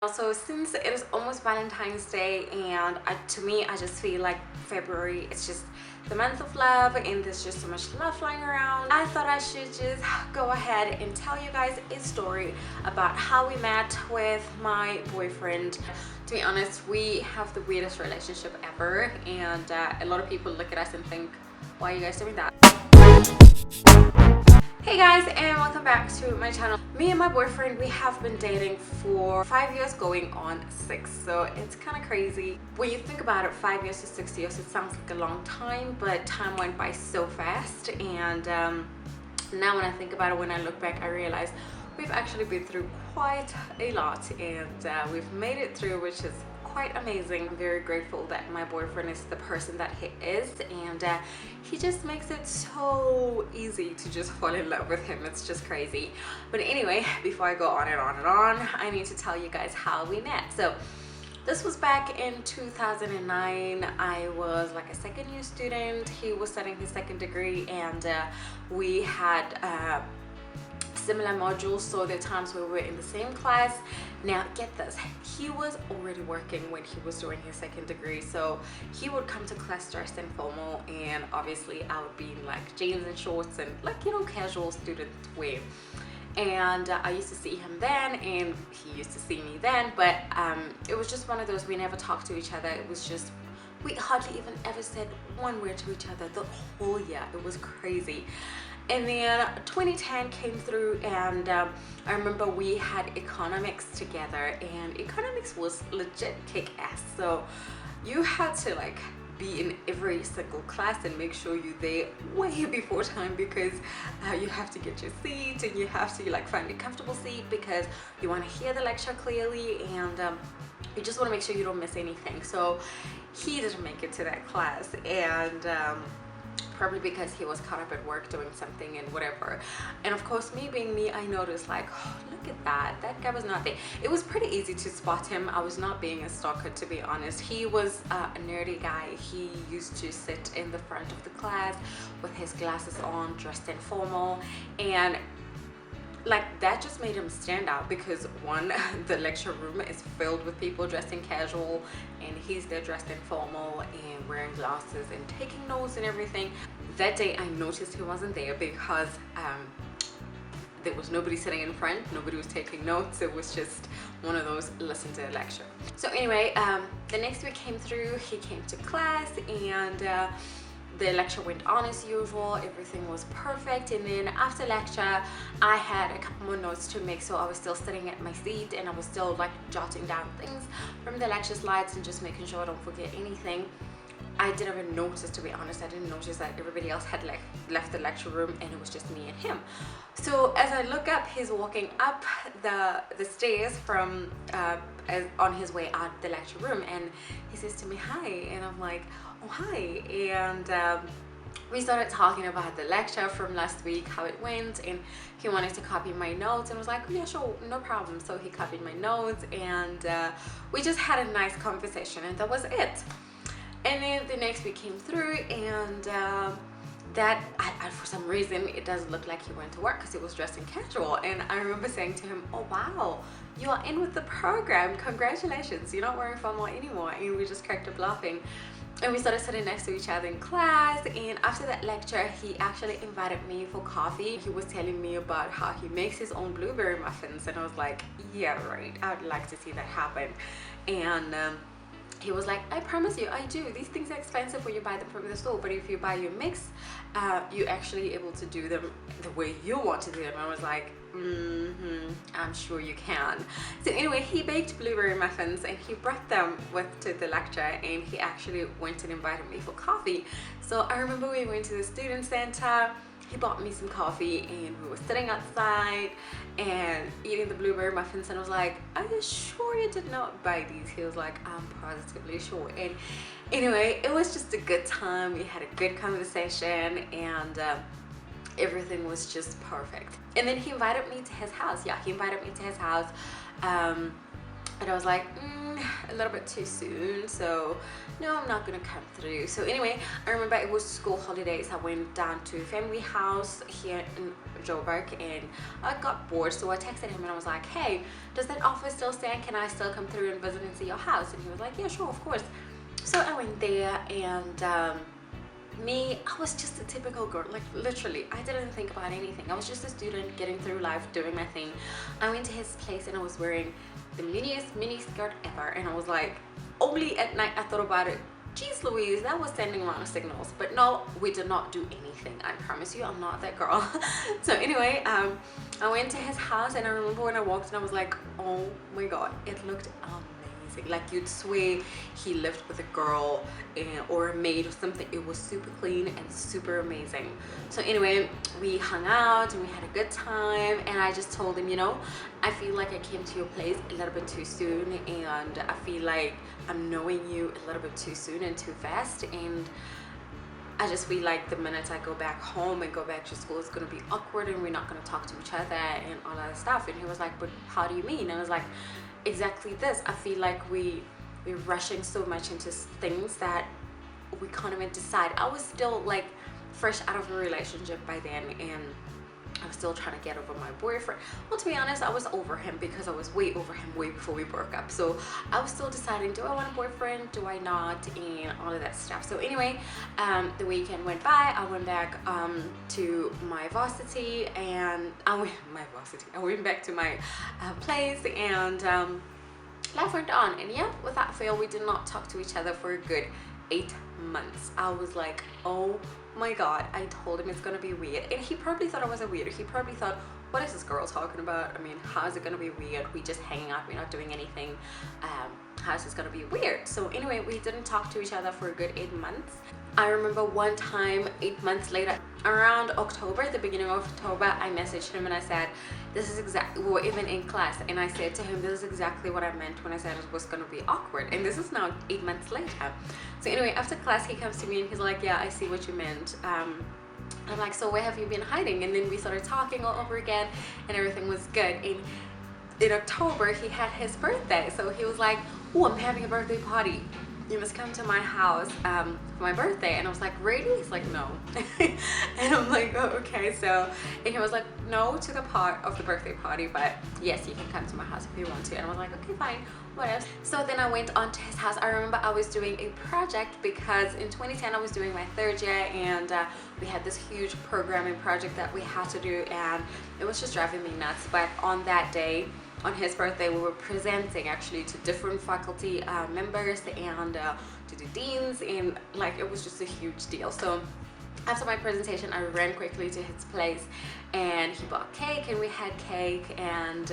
Also, since it is almost Valentine's Day, and to me, I just feel like February, it's just the month of love, and there's just so much love flying around, I thought I should just go ahead and tell you guys a story about how we met with my boyfriend. To be honest, we have the weirdest relationship ever, and a lot of people look at us and think, why are you guys doing that? Hey guys, and welcome back to my channel. Me and my boyfriend, we have been dating for 5 years going on 6, so it's kind of crazy. When you think about it, 5 years to 6 years, it sounds like a long time, but time went by so fast. And now when I think about it, when I look back, I realize we've actually been through quite a lot, and we've made it through, which is quite amazing. I'm very grateful that my boyfriend is the person that he is, and he just makes it so easy to just fall in love with him. It's just crazy. But anyway, before I go on and on and on, I need to tell you guys how we met. So this was back in 2009. I was like a second year student. He was studying his second degree, and we had similar modules, so there are times where we were in the same class. Now get this, he was already working when he was doing his second degree, so he would come to class dressed in formal, and obviously I would be in like jeans and shorts and, like, you know, casual student wear. And I used to see him then, and he used to see me then, but it was just one of those, we never talked to each other. It was just, we hardly even ever said one word to each other the whole year. It was crazy. And then 2010 came through, and I remember we had economics together, and economics was legit kick-ass. So you had to like be in every single class and make sure you're there way before time, because you have to get your seat, and you have to like find a comfortable seat because you want to hear the lecture clearly, and you just want to make sure you don't miss anything. So he didn't make it to that class, and probably because he was caught up at work doing something and whatever. And of course, me being me, I noticed like, oh, look at that guy was not there. It was pretty easy to spot him. I was not being a stalker, to be honest. He was a nerdy guy. He used to sit in the front of the class with his glasses on, dressed in formal, and like that just made him stand out, because one, the lecture room is filled with people dressed in casual, and he's there dressed in formal and wearing glasses and taking notes and everything. That day I noticed he wasn't there because there was nobody sitting in front, nobody was taking notes. It was just one of those listen to a lecture. So anyway, the next week came through, he came to class, and the lecture went on as usual. Everything was perfect. And then after lecture, I had a couple more notes to make, so I was still sitting at my seat, and I was still like jotting down things from the lecture slides and just making sure I don't forget anything. I didn't even notice, to be honest. I didn't notice that everybody else had left the lecture room, and it was just me and him. So as I look up, he's walking up the stairs from on his way out the lecture room, and he says to me, hi, and I'm like, oh, hi. And we started talking about the lecture from last week, how it went, and he wanted to copy my notes, and was like, oh, yeah, sure, no problem. So he copied my notes, and we just had a nice conversation, and that was it. And then the next week came through, and for some reason it doesn't look like he went to work because he was dressed in casual. And I remember saying to him, oh wow, you are in with the program, congratulations, you're not wearing formal anymore. And we just cracked up laughing, and we started sitting next to each other in class. And after that lecture, he actually invited me for coffee. He was telling me about how he makes his own blueberry muffins, and I was like, yeah, right, I would like to see that happen. And he was like, I promise you, I do. These things are expensive when you buy them from the store, but if you buy your mix, you're actually able to do them the way you want to do them. I was like, I'm sure you can. So anyway, he baked blueberry muffins, and he brought them to the lecture, and he actually went and invited me for coffee. So I remember we went to the student center. He bought me some coffee, and we were sitting outside and eating the blueberry muffins, and I was like, are you sure you did not buy these? He was like, I'm positively sure. And anyway, it was just a good time. We had a good conversation, and everything was just perfect. And then he invited me to his house. Yeah, he invited me to his house, and I was like, a little bit too soon, so no, I'm not gonna come through. So anyway, I remember it was school holidays. I went down to family house here in Joburg and I got bored, so I texted him and I was like, hey, does that offer still stand? Can I still come through and visit and see your house? And he was like, yeah, sure, of course. So I went there, and I was just a typical girl. Like literally, I didn't think about anything. I was just a student getting through life, doing my thing. I went to his place and I was wearing the miniest mini skirt ever, and I was like, only at night I thought about it. Jeez Louise, that was sending wrong signals. But no, we did not do anything. I promise you, I'm not that girl. So anyway, I went to his house, and I remember when I walked in, I was like, oh my god, it looked amazing. Like you'd swear he lived with a girl or a maid or something. It was super clean and super amazing. So anyway, we hung out and we had a good time, and I just told him, you know, I feel like I came to your place a little bit too soon, and I feel like I'm knowing you a little bit too soon and too fast, and I just feel like the minute I go back home and go back to school, it's gonna be awkward and we're not gonna talk to each other and all that stuff. And he was like, but how do you mean? And I was like, exactly this. I feel like we're rushing so much into things that we can't even decide. I was still like fresh out of a relationship by then, and I was still trying to get over my boyfriend. Well, to be honest, I was over him because I was way over him way before we broke up. So I was still deciding, do I want a boyfriend, do I not, and all of that stuff. So anyway, the weekend went by. I went back to my varsity, and I went back to my place, and life went on. And yeah, without fail, we did not talk to each other for a good 8 months. I was like, oh my god, I told him it's gonna be weird, and he probably thought I was a weirdo. He probably thought, what is this girl talking about? I mean, how is it gonna be weird? We just hanging out, we're not doing anything. How is this gonna be weird? So anyway, we didn't talk to each other for a good 8 months. I remember one time 8 months later, around October, the beginning of October, I messaged him and I said, this is exactly, we were even in class, and I said to him, this is exactly what I meant when I said it was gonna be awkward. And this is now 8 months later. So anyway, after class, he comes to me and he's like, yeah, I see what you meant. I'm like, so where have you been hiding? And then we started talking all over again, and everything was good. And in October, he had his birthday, so he was like, oh, I'm having a birthday party, you must come to my house for my birthday. And I was like, really? He's like, no. And I'm like, oh, okay. So, and he was like, no to the part of the birthday party, but yes, you can come to my house if you want to. And I was like, okay, fine, whatever. So then I went on to his house. I remember I was doing a project because in 2010 I was doing my 3rd year, and we had this huge programming project that we had to do, and it was just driving me nuts. But on that day, on his birthday, we were presenting actually to different faculty members and to the deans, and like it was just a huge deal. So after my presentation, I ran quickly to his place, and he bought cake, and we had cake, and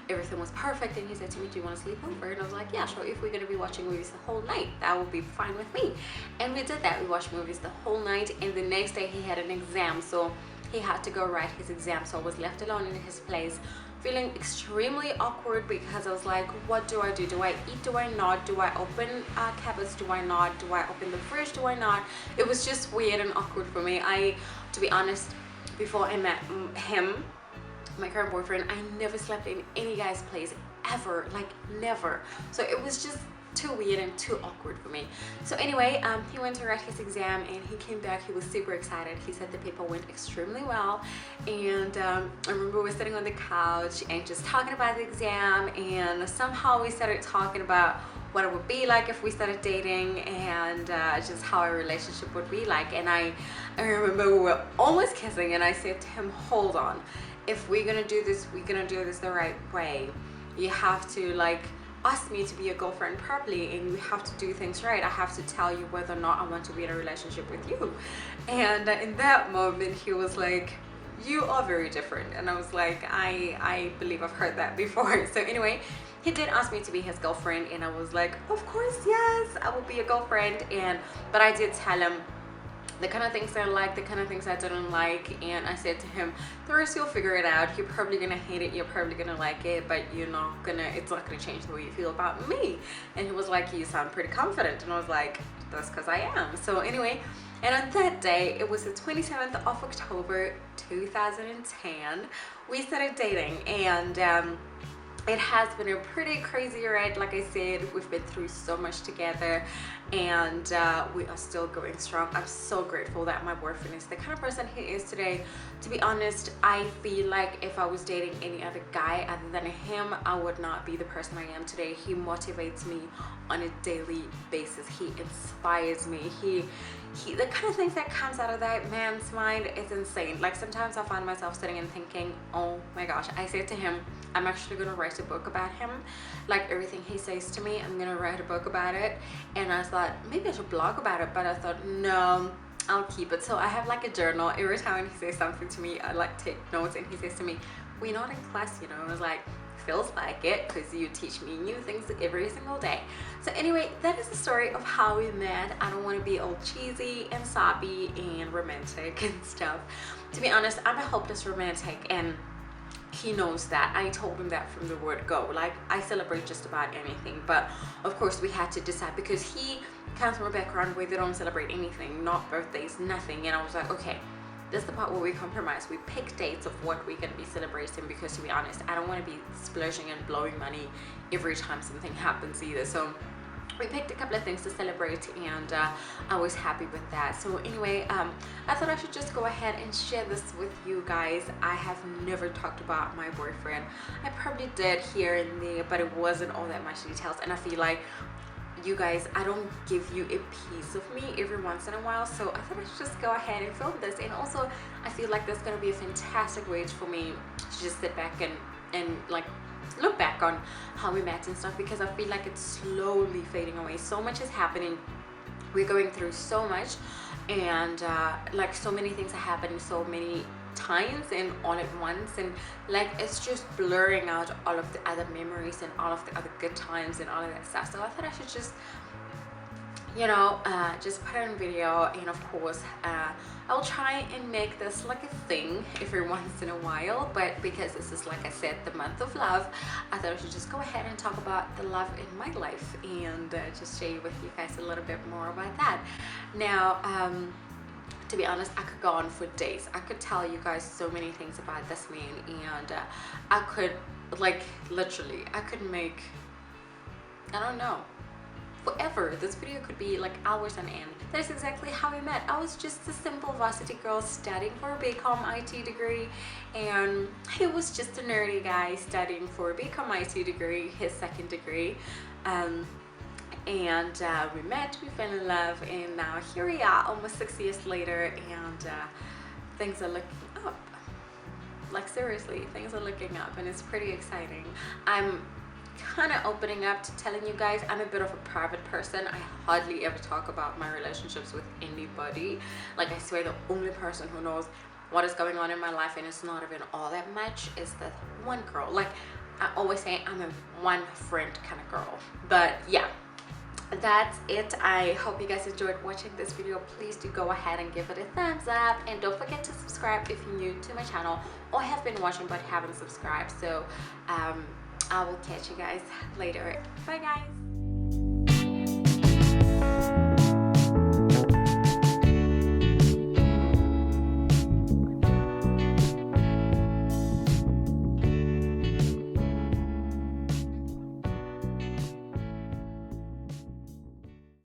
everything was perfect. And he said to me, do you want to sleep over? And I was like, yeah, sure. If we're going to be watching movies the whole night, that would be fine with me. And we did that. We watched movies the whole night, and the next day he had an exam, so he had to go write his exam. So I was left alone in his place, feeling extremely awkward because I was like, what do I do? Do I eat? Do I not? Do I open cupboards? Do I not? Do I open the fridge? Do I not? It was just weird and awkward for me. To be honest, before I met him, my current boyfriend, I never slept in any guy's place ever, like never. So it was just too weird and too awkward for me. So anyway, he went to write his exam, and he came back. He was super excited. He said the paper went extremely well, and I remember we were sitting on the couch and just talking about the exam, and somehow we started talking about what it would be like if we started dating, and just how our relationship would be like. And I remember we were almost kissing, and I said to him, hold on, if we're gonna do this, we're gonna do this the right way. You have to like ask me to be your girlfriend properly, and you have to do things right. I have to tell you whether or not I want to be in a relationship with you. And in that moment, he was like, you are very different. And I was like, I believe I've heard that before. So anyway, he did ask me to be his girlfriend, and I was like, of course, yes, I will be your girlfriend. But I did tell him the kind of things I like, the kind of things I didn't like, and I said to him, the rest you'll figure it out. You're probably gonna hate it, you're probably gonna like it, but it's not gonna change the way you feel about me. And he was like, you sound pretty confident. And I was like, that's because I am. So anyway, and on that day, it was the 27th of October 2010, we started dating. And it has been a pretty crazy ride. Like I said, we've been through so much together, and we are still going strong. I'm so grateful that my boyfriend is the kind of person he is today. To be honest, I feel like if I was dating any other guy other than him, I would not be the person I am today. He motivates me on a daily basis. He inspires me. He the kind of things that comes out of that man's mind is insane. Like sometimes I find myself sitting and thinking, oh my gosh. I said to him, I'm actually gonna write a book about him. Like everything he says to me, I'm gonna write a book about it. And I thought maybe I should blog about it, but I thought no, I'll keep it. So I have like a journal. Every time he says something to me, I like take notes, and he says to me, we're not in class, you know. And I was like, feels like it, because you teach me new things every single day. So anyway, that is the story of how we met. I don't want to be all cheesy and soppy and romantic and stuff. To be honest, I'm a hopeless romantic, and he knows that. I told him that from the word go. Like, I celebrate just about anything, but of course we had to decide, because he comes from a background where they don't celebrate anything, not birthdays, nothing. And I was like, okay, this is the part where we compromise. We pick dates of what we're going to be celebrating, because to be honest, I don't want to be splurging and blowing money every time something happens either. So we picked a couple of things to celebrate, and I was happy with that. So anyway, I thought I should just go ahead and share this with you guys. I have never talked about my boyfriend. I probably did here and there, but it wasn't all that much details, and I feel like you guys, I don't give you a piece of me every once in a while, so I thought I should just go ahead and film this. And also I feel like that's going to be a fantastic way for me to just sit back and like look back on how we met and stuff, because I feel like it's slowly fading away. So much is happening, we're going through so much, and like so many things are happening so many times and all at once, and like it's just blurring out all of the other memories and all of the other good times and all of that stuff. So I thought I should just, you know, just put it on video. And of course I'll try and make this like a thing every once in a while, but because this is, like I said, the month of love, I thought I should just go ahead and talk about the love in my life, and just share with you guys a little bit more about that. Now to be honest, I could go on for days. I could tell you guys so many things about this man, and I could, like, literally, I could make, I don't know, forever. This video could be like hours on end. That's exactly how we met. I was just a simple varsity girl studying for a BCom IT degree, and he was just a nerdy guy studying for a BCom IT degree, his second degree. And we met, we fell in love, and now here we are almost 6 years later, and things are looking up. Like seriously, things are looking up, and it's pretty exciting. I'm kind of opening up to telling you guys I'm a bit of a private person. I hardly ever talk about my relationships with anybody. Like, I swear the only person who knows what is going on in my life, and it's not even all that much, is that one girl. Like, I always say I'm a one friend kind of girl. But yeah, that's it. I hope you guys enjoyed watching this video. Please do go ahead and give it a thumbs up, and don't forget to subscribe if you're new to my channel or have been watching but haven't subscribed. So I will catch you guys later. Bye guys.